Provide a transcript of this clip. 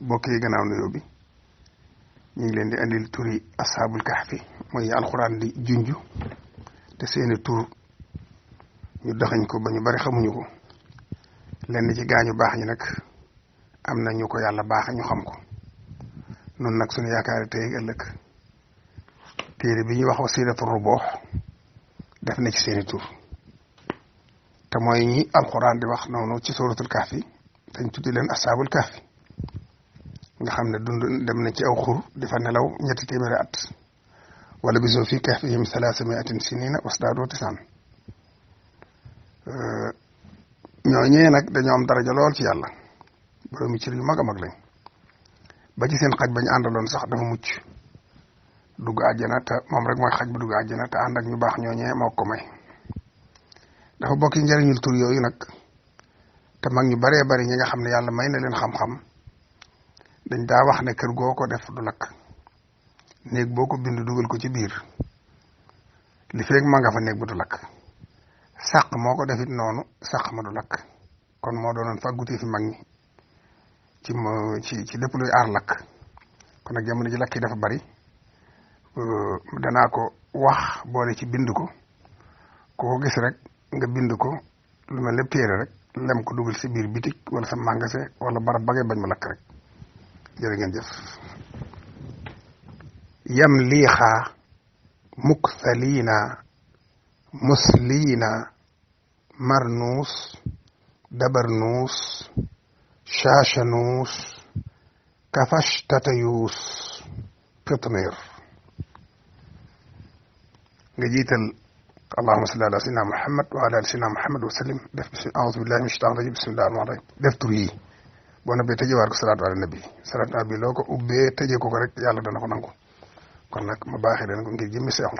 bokk yi gannaaw nuyoo bi ñu ngi leen di andil turi ashaabul kahfi mooy alxuraan di junj te seeni tur ñu daxañ ko ba ñu bari xamuñu ko lenn ci gaañu baax ñi nag am na ñu ko yàlla baax ñu xam ko noonu nag suñu yaakaari tey ëllëg téere bi ñuy wax wasiilatu ruboox def na ci seeni tur te mooy ñi alxuraan di wax noonu ci suratul kahfi dañ tuddi leen ashaabul kahfi nga xam ne dund dem na ci aw xur di fa nelaw 300 at wala bisoo fii kahfihim 300 sinina wasdaadoo tisaan ñooñee nag dañoo am daraja lool ci yàlla boroomi cër yu mag a mag lañ ba ci seen xaj bañ àndaloon sax dafa mucc dugg àjjana te moom rek mooy xaj bu dugg àjjana te ànd ak ñu baax ñooñee moo ko may dafa bokk ci njëriñul tur yooyu nag te mag ñu baree bari ñi nga xam ne yàlla may na leen xam-xam dañ daa wax ne kër goo ko def du lakk néeg boo ko bind dugal ko ci biir li feeg ma nga fa néeg bu du lakk sàq moo ko defit noonu sàq ma du lakk kon moo doonoon fàggutee fi mag ñi ci lépp luy aar lakk kon nag jamono ji lakk yi dafa bari danaa ko wax boole ci bind ko ku ko gis rek nga bind ko lu mel lépp téere rek lem ko dugal si biir bitik wala sa magasin wala barab ba ngay bañ ma lakk rek jërë ngeen jëf yam liixaa muksaliina musliina marnuus dabarnuus shaashanuus kafashtatayuus qitmir nga jiital allahumma salli ala sayyidina muhammad wa ala ali sayyidina muhammad wa sallim def a'uuzu billahi minash shaytaanir rajiim bismillahir rahmaanir rahiim def tur yi boo noppee tëjewaat ko salaatu ala nabi salaatu ala nabi loo ko ubbee tëjee ko rek yàlla dana ko nangu kon nag ma baaxee leen ko ngir jëmmi Seexul